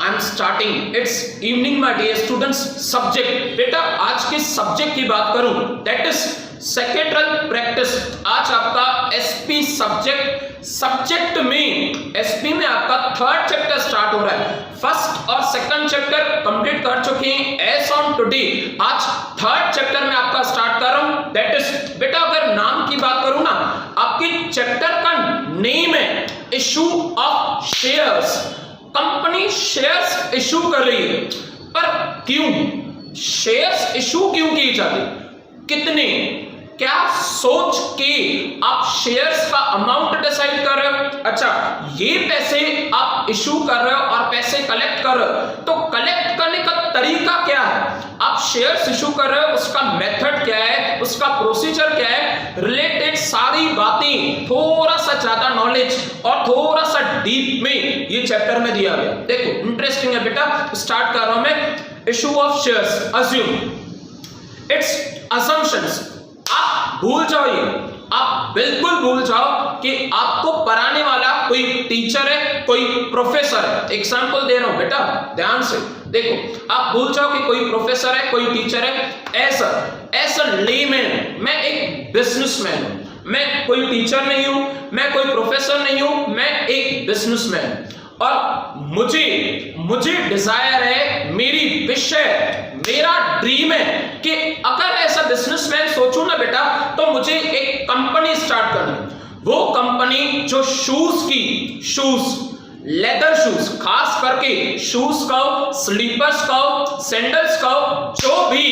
I am starting it's evening my dear students. Subject, बेटा आज के सब्जेक्ट की बात करूं दैट इज सेकेंड्रल प्रैक्टिस। आज आपका एसपी सब्जेक्ट में एसपी में आपका थर्ड चैप्टर स्टार्ट हो रहा है। फर्स्ट और सेकंड चैप्टर कंप्लीट कर चुके हैं एज ऑन टुडे। आज थर्ड चैप्टर में आपका स्टार्ट कर रहा हूं दैट इज, बेटा अगर नाम की बात करूं ना, आपके चैप्टर का नेम है issue of shares. Company shares issue कर रही है, पर क्यों शेयर्स इशू क्यों किए जाते, कितने, क्या सोच के आप शेयर्स का अमाउंट डिसाइड कर रहे हो। अच्छा, ये पैसे आप इशू कर रहे हो और पैसे कलेक्ट कर रहे हो, तो कलेक्ट करने का तरीका क्या है, आप शेयर्स इशू कर रहे हो उसका मेथड क्या है, उसका प्रोसीजर क्या है, रिलेटेड सारी बातें, थोड़ा सा ज्यादा नॉलेज और थोड़ा सा डीप में ये चैप्टर में दिया गया। देखो इंटरेस्टिंग है बेटा, स्टार्ट कर रहा हूं मैं। Issue of shares, assume it's assumptions. आप भूल जाओ, ये आप बिल्कुल भूल जाओ कि आपको पढ़ाने वाला कोई टीचर है, कोई प्रोफेसर है। एग्जांपल दे रहा हूं बेटा, ध्यान से देखो। आप भूल जाओ कि कोई प्रोफेसर है, कोई टीचर है। एज अ लेमैन, मैं एक बिजनेसमैन हूं। मैं कोई टीचर नहीं हूं, मैं कोई प्रोफेसर नहीं हूं, मैं एक बिजनेसमैन। और मुझे डिजायर है, मेरी विश है, मेरा ड्रीम है कि अगर ऐसा बिजनेसमैन सोचूं ना बेटा, तो मुझे एक कंपनी स्टार्ट करनी है। वो कंपनी जो शूज, लेदर शूज, खास करके शूज का, स्लीपर्स का, सैंडल्स का, जो भी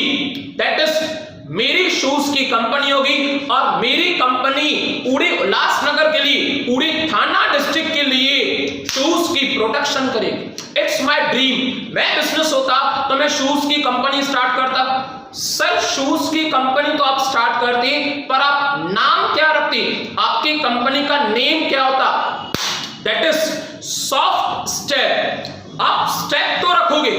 दैट इज मेरी शूज की कंपनी होगी। और मेरी कंपनी पूरे उल्लासनगर के लिए, पूरे थाना डिस्ट्रिक्ट के लिए शूज की प्रोडक्शन करेगी। It's my dream. मैं बिजनेस होता तो मैं शूज की कंपनी स्टार्ट करता। सर शूज की कंपनी तो आप स्टार्ट करते, पर आप नाम क्या रखते, आपकी कंपनी का नेम क्या होता, दैट इज सॉफ्ट स्टेप। आप स्टेप तो रखोगे,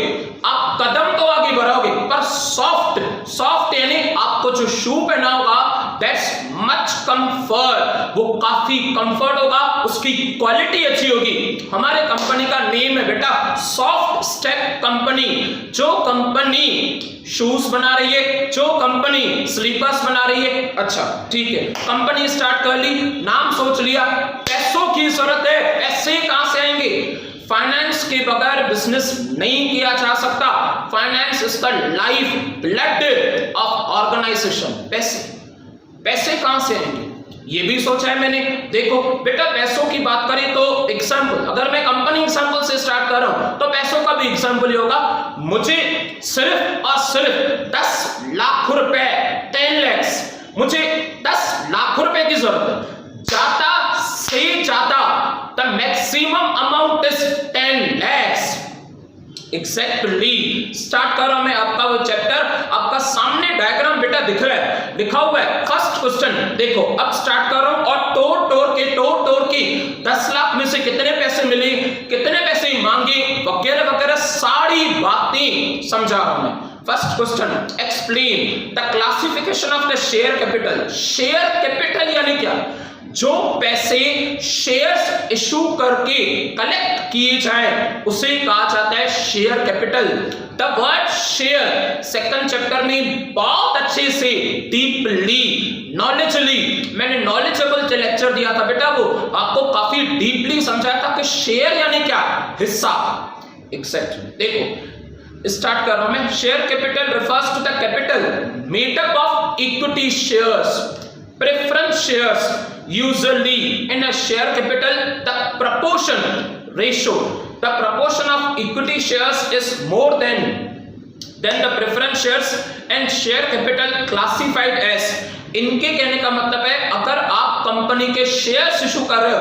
आप कदम तो आगे बढ़ाओगे, पर सॉफ्ट यानी आपको जो शू पहना होगा दैट्स मच कंफर्ट, वो काफी कंफर्ट होगा, उसकी क्वालिटी अच्छी होगी। हमारे कंपनी का नेम है बेटा सॉफ्ट स्टेप कंपनी। जो कंपनी शूज बना रही है, जो कंपनी स्लीपर्स बना रही है। अच्छा ठीक है, कंपनी स्टार्ट कर ली, नाम सोच लिया, पैसों की जरूरत है, पैसे कहां से आएंगे, फाइनेंस के बगैर बिजनेस नहीं किया जा सकता। Finance is the life blood of organisation. पैसे कहां से आएंगे, ये भी सोचा है मैंने। देखो बेटा पैसों की बात करें तो एग्जांपल, अगर मैं कंपनी एग्जांपल से स्टार्ट कर रहा हूं तो पैसों का भी एग्जांपल ही होगा। मुझे सिर्फ और सिर्फ 10 लाख रुपए, 10 lakhs, मुझे 10 लाख रुपए की जरूरत है। ज्यादा से ज्यादा the maximum amount is 10 lakhs। Exactly start कर रहा हूं मैं आपका वो चैप्टर। आपका सामने डायग्राम बेटा दिख रहा है, लिखा हुआ है फर्स्ट क्वेश्चन। देखो अब स्टार्ट कर रहा हूं और तोड़ के 10 लाख में से कितने पैसे मिले, कितने पैसे मांगे, वगैरह वगैरह सारी बातें समझा रहा हूं मैं। First question, explain the classification of the share capital. Share capital यानी क्या, जो पैसे शेयर्स इशू करके कलेक्ट किए जाएं उसे कहा जाता है share capital. The word share second chapter में बहुत अच्छे से डीपली नॉलेजली मैंने नॉलेजेबल जो लेक्चर दिया था बेटा, वो आपको काफी डीपली समझाया था कि शेयर यानी क्या, हिस्सा। एग्जैक्टली देखो स्टार्ट कर रहा हूं मैं। Share capital refers to the capital made up of equity shares, preference shares. Usually in a share capital the proportion ratio, the proportion of equity shares is more than the preference shares and share capital classified as। इनके कहने का मतलब है अगर आप company के shares issue कर रहे हो,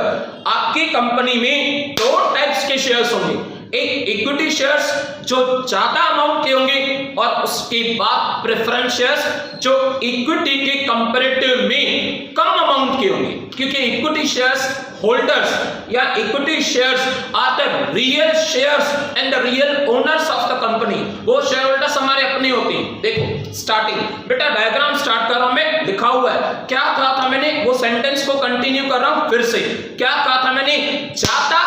आपकी कंपनी में 2 टाइप्स के शेयर्स होंगे। एक इक्विटी शेयर्स जो ज्यादा अमाउंट के होंगे, और उसके बाद प्रेफरेंस शेयर्स जो इक्विटी के कंपैरेटिव में कम अमाउंट के होंगे। क्योंकि इक्विटी शेयर्स होल्डर्स या equity shares are the real shares and the real owners of the company. वो शेयर होल्डर्स हमारे अपने होते हैं। देखो स्टार्टिंग बेटा डायग्राम स्टार्ट कर रहा हूं मैं, लिखा हुआ है। क्या कहा था मैंने, वो सेंटेंस को कंटिन्यू कर रहा हूं फिर से। क्या कहा था मैंने, ज्यादा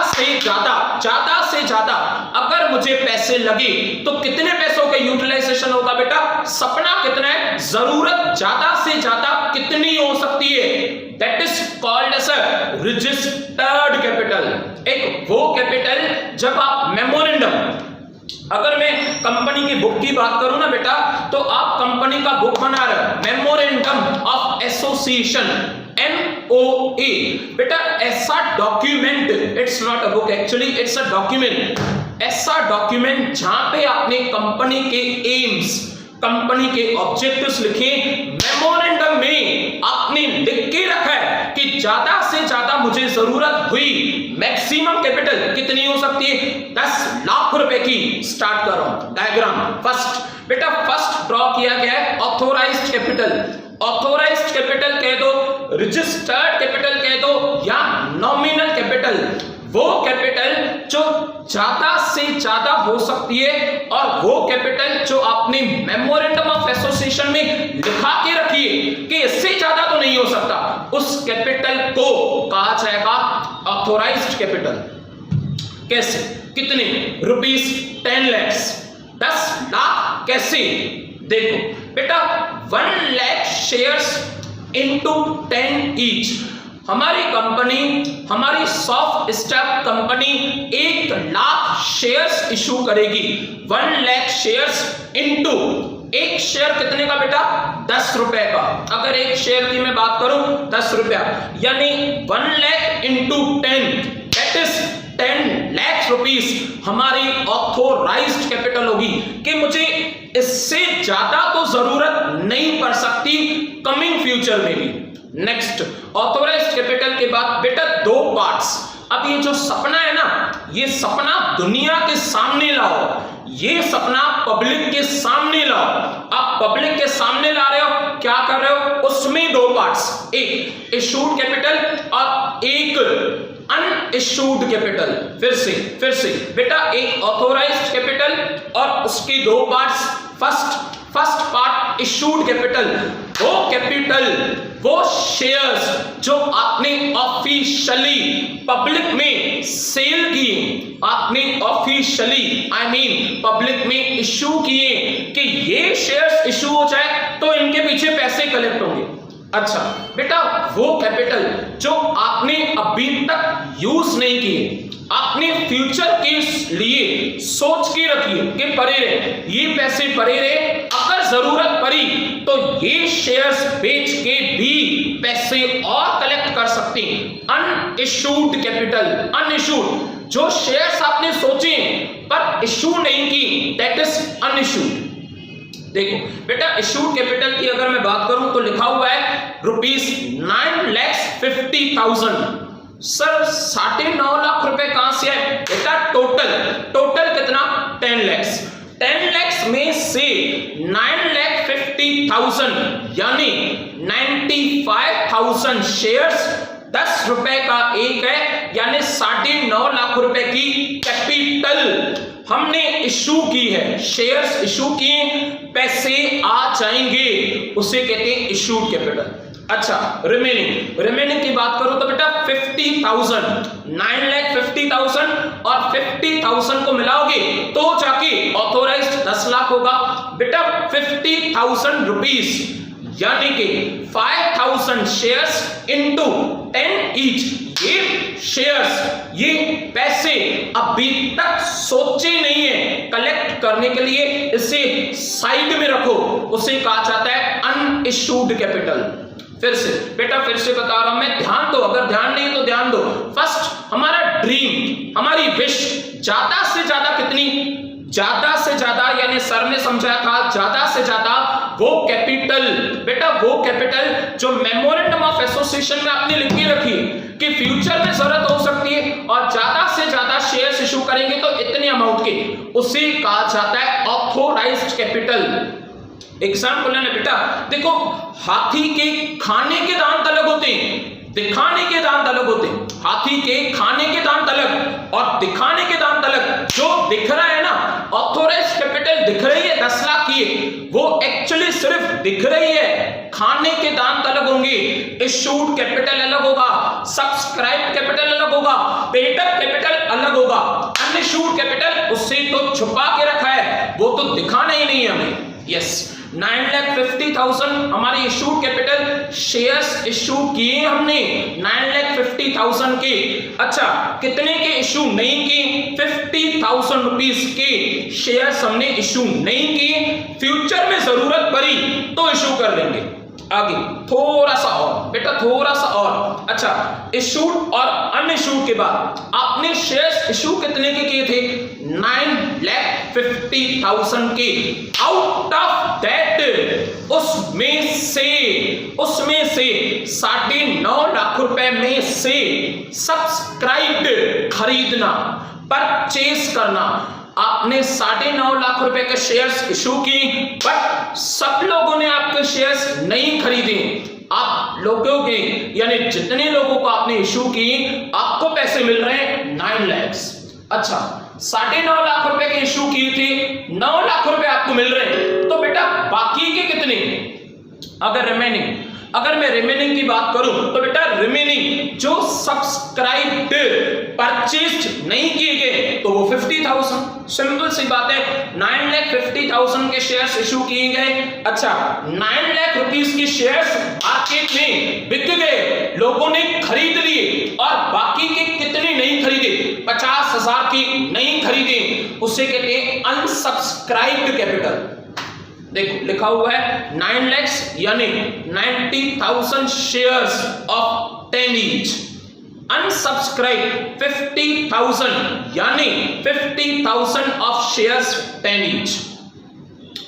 से से ज्यादा अगर मुझे पैसे लगे तो कितने पैसों का यूटिलाइजेशन होगा बेटा? सपना कितना है? जरूरत ज्यादा से ज्यादा कितनी हो सकती है? That is called as registered capital. एक वो कैपिटल जब आप मेमोरेंडम, अगर मैं कंपनी की बुक की बात करूं ना बेटा, तो आप कंपनी का बुक बना रहे हो, मेमोरेंडम ऑफ एसोसिएशन, MOA बेटा, ऐसा document, it's not a book actually, it's a document, ऐसा डॉक्यूमेंट जहां पे आपने कंपनी के एम्स, कंपनी के ऑब्जेक्टिव्स लिखे, मेमोरेंडम में आपने लिख के रखा है कि ज्यादा से ज्यादा मुझे जरूरत हुई, मैक्सिमम कैपिटल कितनी हो सकती है? 10 लाख रुपए की। स्टार्ट करो डायग्राम। फर्स्ट बेटा, फर्स्ट ड्रॉ किया गया है ऑथोराइज्ड कैपिटल। ऑथोराइज्ड कैपिटल कह दो, रजिस्टर्ड कैपिटल कह दो, या नॉमिनल कैपिटल, वो कैपिटल जो ज्यादा से ज्यादा हो सकती है, और वो कैपिटल जो आपने मेमोरेंडम ऑफ एसोसिएशन में लिखा के रखी है कि इससे ज्यादा तो नहीं हो सकता, उस कैपिटल को कहा जाएगा ऑथोराइज्ड कैपिटल। कैसे? कितने? ₹10 लाख, 10 लाख। कैसे? देखो बेटा, 1 लाख शेयर्स इंटू 10 ईच। हमारी कंपनी, हमारी soft step company 1 lakh shares issue करेगी। 1 लाख शेयर्स इंटू, एक शेयर कितने का बेटा? 10 रुपए का। अगर एक शेयर की मैं बात करूं 10 रुपया, यानी 1 lakh into 10, that is 10 lakh rupees हमारी ऑथोराइज्ड कैपिटल होगी, कि मुझे इससे ज्यादा तो जरूरत नहीं पड़ सकती कमिंग फ्यूचर में भी। नेक्स्ट, ऑथोराइज्ड कैपिटल के बाद बेटा 2 पार्ट्स। अब ये जो सपना है ना, ये सपना दुनिया के सामने लाओ, ये सपना पब्लिक के सामने लाओ। आप पब्लिक के सामने ला रहे हो, क्या कर रहे हो? उसमें 2 पार्ट्स, एक इशूड कैपिटल और एक अनइशूड कैपिटल। फिर से बेटा, एक ऑथोराइज्ड कैपिटल और उसके 2 parts. First part issued capital, वो कैपिटल, वो शेयर्स जो आपने ऑफिशियली पब्लिक में सेल किए, आपने ऑफिशियली आई मीन पब्लिक में इशू किए, कि ये शेयर्स इशू हो जाए तो इनके पीछे पैसे कलेक्ट होंगे। अच्छा बेटा, वो कैपिटल जो आपने अभी तक यूज नहीं किए, आपने फ्यूचर के लिए सोच के रखिए कि पड़े रहे, ये पैसे पड़े रहे, अगर जरूरत पड़ी तो ये शेयर्स बेच के भी पैसे और कलेक्ट कर सकते हैं। अनइशूड कैपिटल, अनइशूड जो शेयर्स आपने सोचे पर इशू नहीं की, दैट इज अनइशूड। देखो बेटा, इशूड कैपिटल की अगर मैं बात करूं तो लिखा हुआ है ₹9,50,000। सर 9.5 लाख रुपए कहां से आए बेटा? टोटल कितना? 10 लाख। 10 लाख में से 9,50,000 यानी 95,000 शेयर्स 10 रुपए का एक है, यानी 9.5 लाख रुपए की कैपिटल हमने इशू की है, शेयर्स इशू किए, पैसे आ जाएंगे, उसे कहते हैं इशूड कैपिटल। अच्छा, रिमेनिंग की बात करो तो बेटा 50,000, 9,50,000 और 50,000 को मिलाओगे तो जाके ऑथोराइज्ड 10 लाख होगा बेटा। 50,000 रुपीस यानी कि 5,000 शेयर्स इंटू 10 ईच। ये शेयर्स, ये पैसे अभी तक सोचे नहीं है कलेक्ट करने के लिए, इसे साइड में रखो, उसे कहा जाता है अनइशूड कैपिटल। फिर से बता रहा हूं मैं, ध्यान दो, अगर ध्यान नहीं तो ध्यान दो। फर्स्ट, हमारा ड्रीम, हमारी विश ज्यादा से ज्यादा कितनी? ज्यादा से ज्यादा, यानी सर ने समझाया था ज्यादा से ज्यादा वो कैपिटल बेटा, वो कैपिटल जो मेमोरेंडम ऑफ एसोसिएशन में आपने लिख के रखी कि फ्यूचर में जरूरत हो सकती है और ज्यादा से ज्यादा शेयर्स इशू करेंगे तो इतने अमाउंट के, उसे कहा जाता है ऑथोराइज्ड कैपिटल। एग्जाम्पल है ना बेटा, देखो हाथी के खाने के दांत अलग होते हैं, दिखाने के दांत अलग होते हैं। हाथी के खाने के दांत अलग और दिखाने के दांत अलग। जो दिख रहा है ना, ऑथोराइज्ड कैपिटल दिख रही है 10 लाख की, वो एक्चुअली सिर्फ दिख रही है, खाने के दांत अलग होंगे, इशूड कैपिटल अलग होगा, सब्सक्राइब कैपिटल अलग होगा, पेड अप कैपिटल अलग होगा, अनइश्यूड कैपिटल उससे तो छुपा के रखा है, वो तो दिखाना ही नहीं है हमें। यस, 9,50,000 हमारी इश्यूड कैपिटल, शेयर्स इश्यू किए हमने 9,50,000 के। अच्छा, कितने के इश्यू नहीं किए? 50,000 रुपीस के शेयर्स हमने इश्यू नहीं किए। फ्यूचर में जरूरत पड़ी तो इश्यू कर लेंगे। आगे थोड़ा सा और बेटा, थोड़ा सा और। अच्छा, इश्यूड और अनइश्यूड के बाद आपने शेयर्स इश्यू कितने के किए थे? 9,50,000 के। आउट ऑफ दैट उसमें से 9.5 लाख रुपए में से सब्सक्राइब्ड, खरीदना, परचेस करना, आपने 9.5 लाख रुपए के शेयर्स इशू की, बट सब लोगों ने आपके शेयर्स नहीं खरीदे। आप लोगों के यानी जितने लोगों को आपने इशू की, आपको पैसे मिल रहे हैं 9 लाख। अच्छा, 9.5 लाख रुपए के इशू किए थे, 9 लाख रुपए आपको मिल रहे हैं, तो बेटा बाकी के कितने? अगर मैं रिमेनिंग की बात करूं तो बेटा रिमेनिंग जो सब्सक्राइब्ड, परचेस्ड नहीं किए गए तो वो 50,000। सिंपल सी बात है, 9,50,000 के शेयर्स इशू किए गए। अच्छा, 9 लाख रुपीस की शेयर्स मार्केट में बिक गए, लोगों ने खरीद लिए, और बाकी के कितने नहीं खरीदे? 50,000 की नहीं खरीदे, उसे कहते हैं अनसब्सक्राइब्ड कैपिटल। देखो लिखा हुआ है 9 लाख यानी 90,000 शेयर्स ऑफ 10 ईच। अनसब्सक्राइब 50,000 यानी 50,000 ऑफ शेयर्स 10 ईच।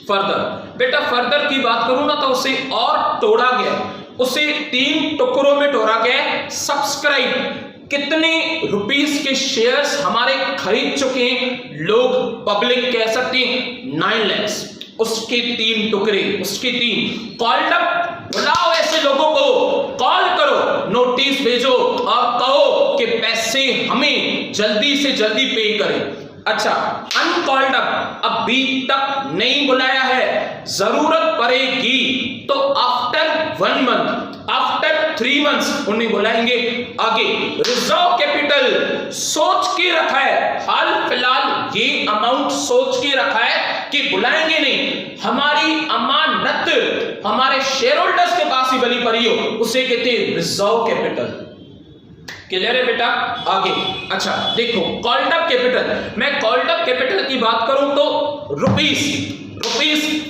फर्दर की बात करूं ना तो उसे और तोड़ा गया, उसे 3 टुकड़ों में तोड़ा गया। सब्सक्राइब कितने रुपीस के शेयर्स हमारे खरीद चुके हैं लोग, पब्लिक कह सकते हैं 9 लाख, उसके 3 टुकड़े, उसके 3। कॉल अप, बुलाओ ऐसे लोगों को, कॉल करो, नोटिस भेजो और कहो कि पैसे हमें जल्दी से जल्दी पे करें। अच्छा, अनकॉल्ड अप अभी तक नहीं बुलाया है, जरूरत पड़ेगी तो आफ्टर 1 मंथ, आफ्टर 3 मंथ्स उन्हें बुलाएंगे। आगे रिजर्व कैपिटल सोच के रखा है, हाल फिलहाल ये अमाउंट सोच के रखा है कि बुलाएंगे नहीं, हमारी अमानत हमारे शेयर होल्डर्स के पास ही बनी पड़ी हो, उसे कहते हैं रिजर्व कैपिटल। क्लियर है बेटा? आगे अच्छा देखो, कॉल्ड अप कैपिटल, मैं कॉल्ड अप कैपिटल की बात करूं तो रुपीस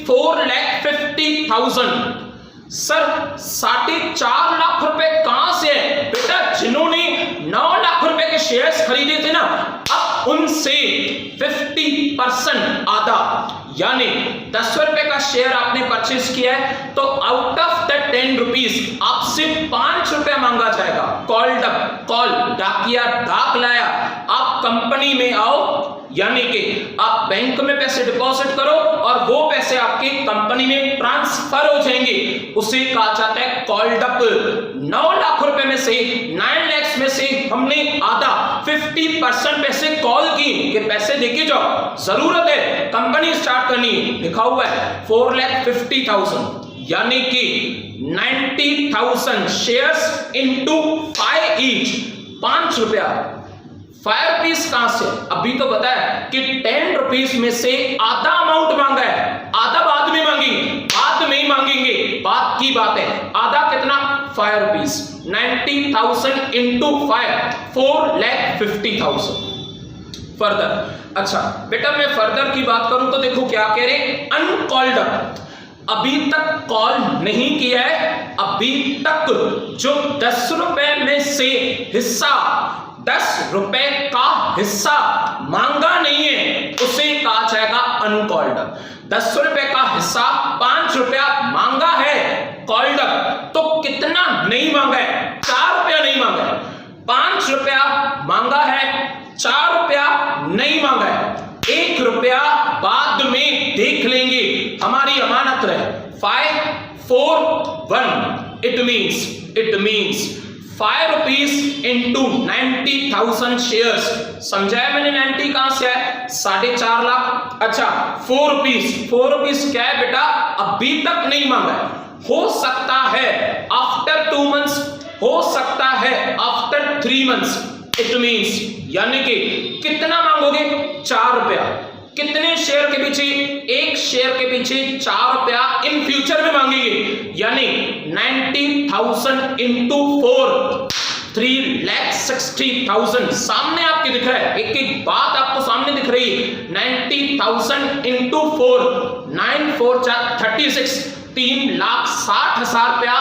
4,50,000। सर 4.5 लाख रुपए कहां से है? बेटा जिन्होंने 9 लाख रुपए के शेयर्स खरीदे थे ना, अब उनसे 50% आधा, यानी 10 रुपए का शेयर आपने परचेस किया है तो आउट ऑफ द 10 रुपीज आपसे 5 रुपया मांगा जाएगा। कॉल्ड अप, कॉल डाकिया डाक लाया, आप कंपनी में आओ, यानी कि आप बैंक में पैसे डिपॉजिट करो और वो पैसे आपके कंपनी में ट्रांसफर हो जाएंगे, उसे कहा जाता है कॉल्ड अप। 9 लाख रुपए में से 9 लाख में से हमने आधा 50% पैसे कॉल की कि पैसे देके जाओ, जरूरत है कंपनी स्टार्ट करनी, लिखा हुआ है 4,50,000, यानी कि 90,000 शेयर्स इनटू 5 ईच, 5 रुपया। 5 रुपीज कहां से? अभी तो बताया कि 10 रुपीज में से आधा अमाउंट मांगा है, आधा बाद में मांगेंगे, बात की बात है। आधा कितना? 5 रुपीज। 90,000 इंटू 5, 4,50,000। फर्दर अच्छा बेटा, मैं फर्दर की बात करूं तो देखो क्या कह रहे, अनकॉल्ड अप, अभी तक कॉल नहीं किया है, अभी तक जो 10 रुपए में से हिस्सा, 10 रुपए का हिस्सा मांगा नहीं है, उसे कहा जाएगा अनकॉल्ड अप। 10 रुपए का हिस्सा 5 रुपया मांगा है, कॉल्ड अप, तो कितना नहीं मांगा है? 4 रुपया नहीं मांगा है। 5 रुपया मांगा है, 4 रुपया नहीं मांगा है, 1 रुपया बाद में देख लेंगे, हमारी अमानत रहे। 5, 4, 1, it means 5 rupees into 90,000 shares. समझाया मैंने? 90 कहां से है? 4.5 लाख। अच्छा 4 रुपीज क्या है बेटा? अभी तक नहीं मांगा है, हो सकता है आफ्टर 2 मंथ्स, हो सकता है आफ्टर 3 मंथ्स। इट मींस यानी कि कितना मांगोगे? 4 रुपया। कितने शेयर के पीछे? एक शेयर के पीछे 4 रुपया इन फ्यूचर में मांगेंगे, यानी 90,000 इंटू 4 3,60,000 सामने आपके दिख रहा है, एक एक बात आपको सामने दिख रही है। 90,000 इंटू 4 9 4 36 3,60,000 रुपया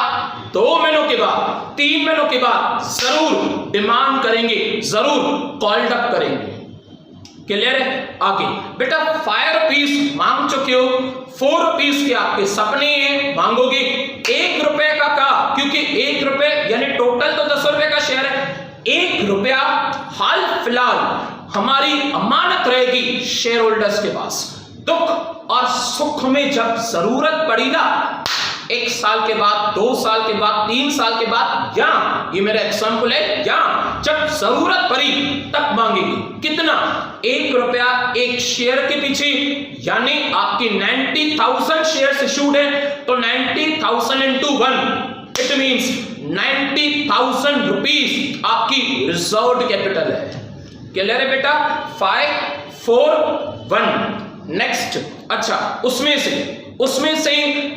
2 महीनों के बाद 3 महीनों के बाद जरूर डिमांड करेंगे, जरूर कॉल्ड अप करेंगे। क्लियर है? आगे बेटा 5 रुपीस मांग चुके हो, 4 रुपीस के आपके सपने हैं, मांगोगे 1 रुपए का क्योंकि 1 रुपए यानी टोटल तो 10 रुपए का शेयर है, 1 रुपया हाल फिलहाल हमारी अमानत रहेगी शेयर होल्डर्स के पास। दुख और सुख में जब जरूरत पड़ी ना, 1 साल के बाद, 2 साल के बाद, 3 साल के बाद, या ये मेरा एग्जाम्पल है, या जब जरूरत पड़ी तब मांगेगी। कितना? 1 रुपया एक शेयर के पीछे, यानी आपकी 90,000 शेयर्स इशूड है तो 90,000 इंटू 1 इट मींस 90,000 रुपीस आपकी रिजर्व्ड कैपिटल है। क्लियर है बेटा? 5 4 1 नेक्स्ट। अच्छा उसमें से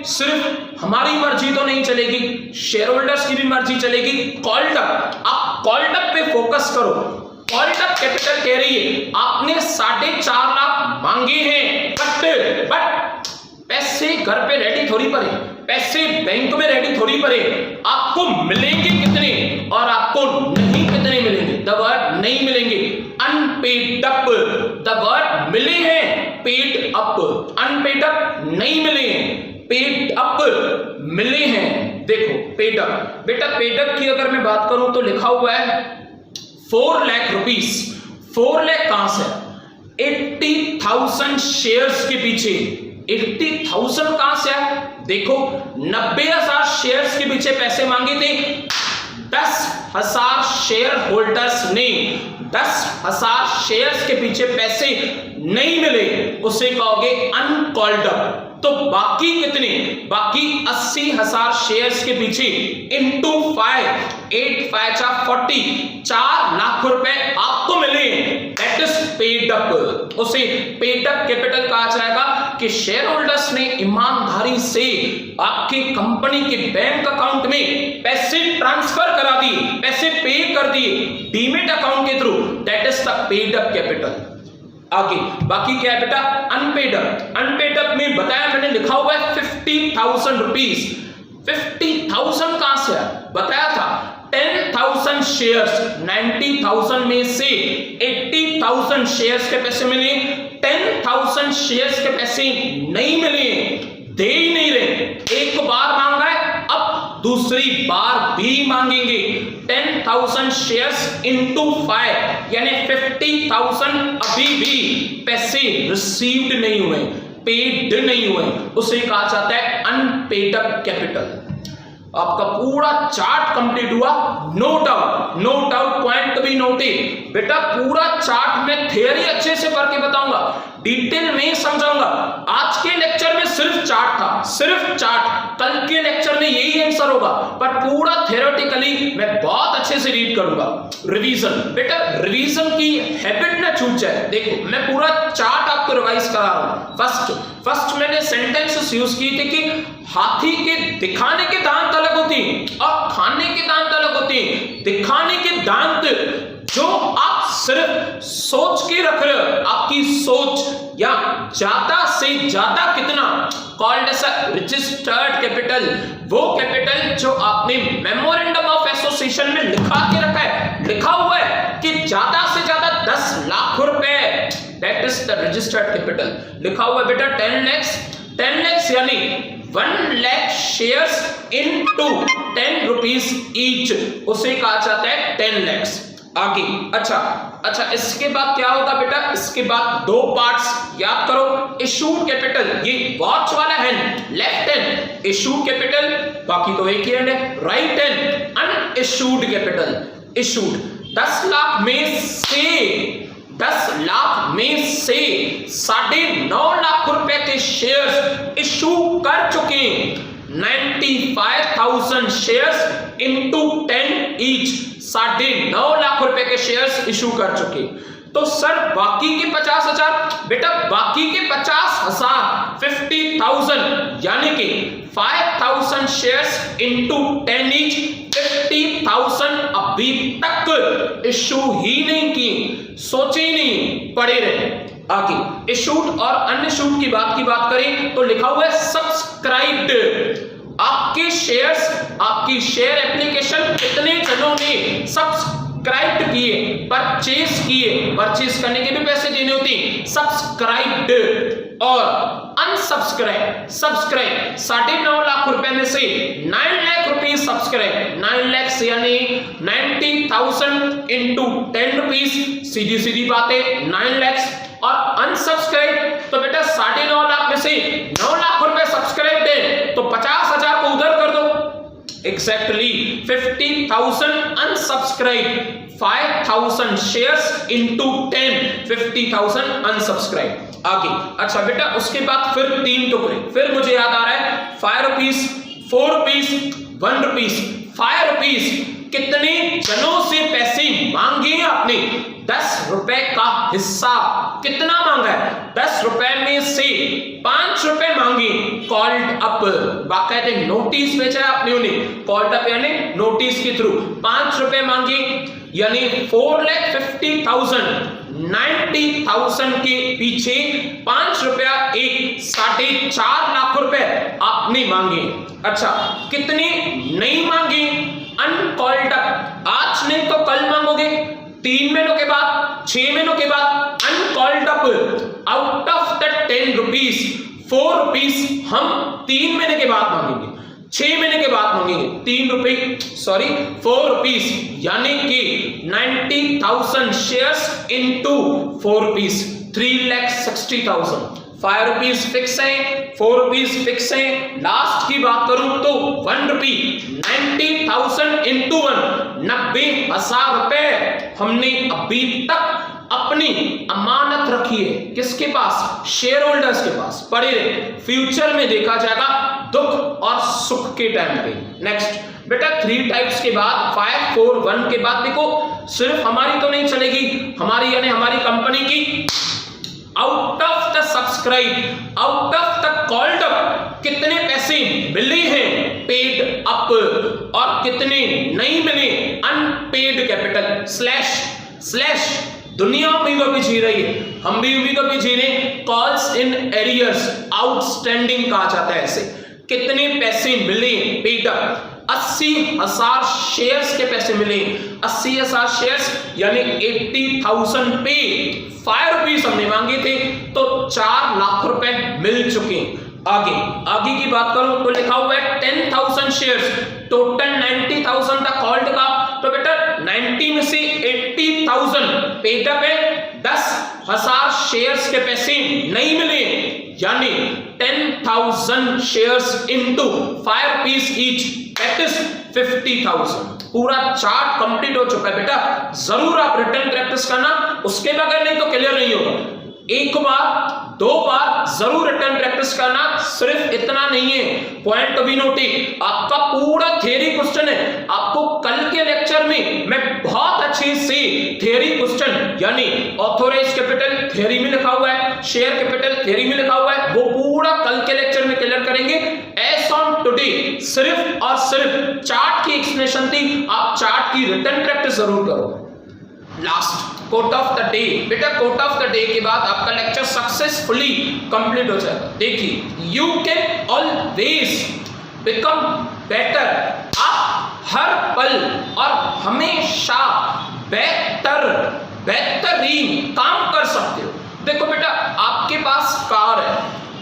सिर्फ हमारी मर्जी तो नहीं चलेगी, शेयर होल्डर्स की भी मर्जी चलेगी। कॉल्ड अप, आप कॉल्ड अप पे फोकस करो। कॉल्ड अप कैपिटल कह रही है आपने 4.5 लाख मांगे हैं, बट पैसे घर पे रेडी थोड़ी पड़े, पैसे बैंक में रेडी थोड़ी पड़े। आपको मिलेंगे कितने और आपको नहीं कितने मिलेंगे? द वर्ड नहीं मिलेंगे, अनपेड अप। द वर्ड मिले हैं पेड अप, अनपेड अप नहीं मिले हैं, पेड अप मिले हैं। देखो पेड अप, बेटा पेड अप की अगर मैं बात करूं तो लिखा हुआ है 4 लाख रुपीस। 4 लाख कहां से? 80,000 शेयर्स के पीछे 80,000 कहां से है? देखो 90,000 शेयर्स के पीछे पैसे मांगे थे, 10,000 शेयर होल्डर्स ने 10,000 शेयर्स के पीछे पैसे नहीं मिले, उसे कहोगे अनकॉल्ड अप। तो बाकी कितने? बाकी 80,000 शेयर्स के पीछे इंटू 5 8 5 40 4 लाख रुपए आपको मिले, दैट इज पेड अप। उसे पेड अप कैपिटल कहा जाएगा कि शेयर होल्डर्स ने ईमानदारी से आपके कंपनी के बैंक अकाउंट में पैसे ट्रांसफर करा दिए, पैसे पे कर दिए डीमेट अकाउंट के through, that is the paid up capital. आगे बाकी क्या है बेटा? Unpaid up. अनपेड अप में बताया मैंने, लिखा हुआ है 50,000 रुपीस। 50,000 कहां से है? बताया था 10,000 शेयर्स, 90,000 में से 80,000 शेयर्स के पैसे मिले, 10,000 शेयर्स के पैसे नहीं मिले, दे ही नहीं रहे। एक बार मांगा है, अब दूसरी बार भी मांगेंगे। 10,000 शेयर्स इंटू 5 यानी 50,000 अभी भी पैसे रिसीव्ड नहीं हुए, पेड नहीं हुए, उसे कहा जाता है अनपेड अप कैपिटल। आपका पूरा चार्ट कंप्लीट हुआ, no doubt point be noted. बेटा पूरा चार्ट में थियरी अच्छे से पढ़ के बताऊंगा, डिटेल में समझाऊंगा। आज के लेक्चर में सिर्फ चार्ट था, सिर्फ चार्ट, कल के लेक्चर में यही आंसर होगा, पर पूरा थ्योरेटिकली मैं बहुत अच्छे से रीड करूंगा। रिवीजन, बेटा रिवीजन की हैबिट ना छूट जाए। देखो मैं पूरा चार्ट आपको रिवाइज करा रहा हूं। फर्स्ट मैंने सेंटेंसेस यूज की थी कि हाथी के दिखाने के दांत अलग होती हैं और खाने के दांत अलग होते हैं। दिखाने के दांत जो आप सिर्फ सोच के रख रहे हो, आपकी सोच या ज्यादा से ज्यादा कितना, कॉल्ड एज रजिस्टर्ड कैपिटल। वो कैपिटल जो आपने मेमोरेंडम ऑफ एसोसिएशन में लिखा के रखा है, लिखा हुआ है कि ज्यादा से ज्यादा 10 लाख रुपए, that is the registered capital. लिखा हुआ है बेटा 10 लाख यानी 1 lakh shares into 10 rupees each, उसे कहा जाता है 10 लाख। आगे अच्छा इसके बाद क्या होगा बेटा? इसके बाद 2 पार्ट्स याद करो। इशूड कैपिटल, ये वॉच वाला hand left hand issued capital, बाकी तो एक ही हैंड है right hand unissued capital. Issued 10 lakh में से 9.5 लाख रुपए के शेयर्स इशू कर चुके हैं। 95,000 शेयर्स इनटू 10 ईच, 9.5 लाख रुपए के शेयर्स इशू कर चुके। तो सर बाकी के 50,000, बेटा बाकी के 50,000 50,000 यानी कि 5,000 शेयर्स इंटू 10 ईच 50,000 अभी तक इशू ही नहीं की, सोचे ही नहीं, पड़े रहे। आगे इशूड और अनइशूड की बात करें तो लिखा हुआ है सब्सक्राइब्ड। आपके शेयर्स, आपकी शेयर एप्लीकेशन कितने जनों ने सब्सक्राइब किए, परचेज किए, परचेज करने के भी पैसे देने होते हैं, सब्सक्राइब्ड और अनसब्सक्राइब। सब्सक्राइब 9.5 लाख रुपए में से 9 लाख रुपए सब्सक्राइब, 9 लाख यानी 90,000 इंटू 10 रुपीज, सीधी सीधी बात है 9 लाख। और अनसब्सक्राइब तो बेटा 9.5 लाख में से 9 लाख रुपए सब्सक्राइब है तो 50,000 को उधर कर दो। Exactly 50,000 unsubscribe, 5,000 shares into 10, 50,000 unsubscribe. आगे अच्छा बेटा उसके बाद फिर 3 टुकड़े, फिर मुझे याद आ रहा है 5 रुपीज, 4 रुपीज, 1 रुपीज। 5 रुपीज कितने जनों से पैसे मांगे आपने? 10 रुपए का हिस्सा कितना मांगा है? 10 रुपए में से 5 रुपए मांगे, कॉल्ड अप, बाकायदे नोटिस भेजा है आपने उन्हें, कॉल्ड अप यानी नोटिस के थ्रू 5 रुपए मांगे, यानी 4,50,000, 90,000 के पीछे 5 रुपया एक 4.5 लाख रुपए आपने मांगे। अच्छा कितने नहीं मांगे? अनकॉल्ड अप, आज नहीं तो कल मांगोगे, 3 महीनों के बाद, 6 महीनों के बाद uncalled up. Out of the 10 rupees 4 rupees हम 3 महीने के बाद मांगेंगे, 6 महीने के बाद मांगेंगे 3 रुपए, सॉरी 4 रुपीज, यानी कि 90,000 shares into 4 rupees, 3,60,000। 5 rupees fix है, 4 रुपीज फिक्स है। लास्ट की बात करूं तो 1 रुपी, 90,000 इंटू 1, 90,000 रुपए हमने अभी तक अपनी अमानत रखी है, किसके पास? शेयर होल्डर्स के पास, पड़े रहे, फ्यूचर में देखा जाएगा दुख और सुख के टाइम पे। नेक्स्ट बेटा 3 टाइप्स के बाद 5, 4, 1 के बाद देखो सिर्फ हमारी तो नहीं चलेगी, हमारी यानी हमारी कंपनी की out of the subscribe, out of the called up कितने पैसे मिले हैं पेड अप और कितने नहीं मिले अनपेड कैपिटल स्लैश। दुनिया उम्मीदों पे जी रही है, हम भी उम्मीदों पे जी रहे हैं। कॉल्स इन एरियर्स, आउटस्टैंडिंग कहा जाता है ऐसे। कितने पैसे मिले पेड अप? 80,000 शेयर्स के पैसे मिले, 80,000 शेयर्स यानी 80,000 पे 5 रुपीज हमने मांगे थे तो 4 लाख रुपए मिल चुके। आगे की बात करूं तो लिखा हुआ है 10,000 शेयर्स, टोटल 90,000 था कॉल्ड का, तो बेटा 90 में से 80,000 पेड अप है, 10,000 शेयर्स के पैसे नहीं मिले, यानी 10,000 shares into 5 rupees each, that is 50,000। पूरा चार्ट कंप्लीट हो चुका है बेटा, जरूर आप रिटर्न प्रैक्टिस करना, उसके बगैर नहीं तो क्लियर नहीं होगा। 1 बार 2 बार जरूर रिटर्न प्रैक्टिस करना, सिर्फ इतना नहीं है, पॉइंट भी नोटिंग, आपका पूरा थियरी क्वेश्चन है। आपको कल के लेक्चर में मैं बहुत अच्छे से थियरी क्वेश्चन यानी ऑथोराइज कैपिटल थियरी में लिखा हुआ है, शेयर कैपिटल थियरी में लिखा हुआ है, वो पूरा कल के लेक्चर में क्लियर करेंगे। एज ऑन टुडे सिर्फ और सिर्फ चार्ट की एक्सप्लेनेशन थी, आप चार्ट की रिटर्न प्रैक्टिस जरूर करो। Last quote of the day, बेटा कोट ऑफ द डे के बाद आपका लेक्चर सक्सेसफुली कंप्लीट हो जाएगा। देखिए you can always become better, आप हर पल और हमेशा बेहतरीन काम कर सकते हो। देखो बेटा आपके पास कार है,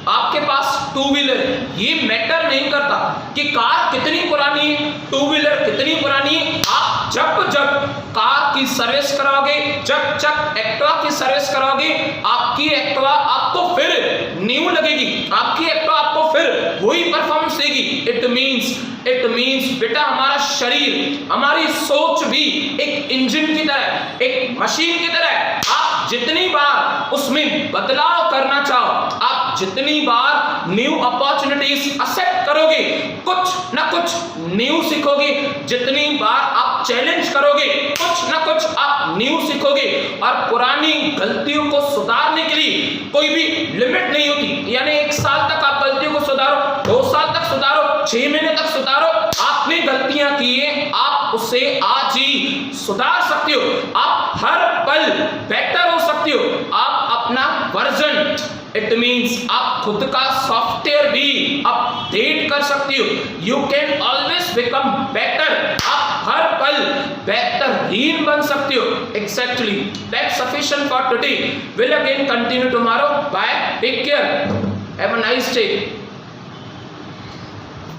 आपके पास 2 व्हीलर है, ये मैटर नहीं करता कि कार कितनी पुरानी है, 2 व्हीलर कितनी पुरानी है। आप जब कार की सर्विस कराओगे, जब एक्टिवा की सर्विस कराओगे, आपकी एक्टिवा आपको फिर न्यू लगेगी, आपकी एक्टिवा आपको फिर वही परफॉर्मेंस देगी। इट मींस बेटा हमारा शरीर, हमारी सोच भी एक इंजन की तरह, एक मशीन की तरह है। आप जितनी बार उसमें बदलाव करना चाहो, आप आप जितनी बार न्यू अपॉर्चुनिटीज एक्सेप्ट करोगे, कुछ ना कुछ न्यू सीखोगे। जितनी बार आप चैलेंज करोगे, कुछ ना कुछ आप न्यू सीखोगे। और पुरानी गलतियों को सुधारने के लिए कोई भी लिमिट नहीं होती। यानी 1 साल तक आप गलतियों को सुधारो, 2 साल तक सुधारो, 6 महीने तक सुधारो। आपने गलतियां की है, आप उसे आज ही सुधार सकते हो। आप हर पल बेहतर हो सकते हो। आप अपना वर्जन, इट मीन्स आप खुद का सॉफ्टवेयर भी अपडेट कर सकते हो। You can always become better. आप हर पल बेहतरीन बन सकते हो। Exactly that's sufficient for today. Will again continue tomorrow. Bye, take care, have a nice day.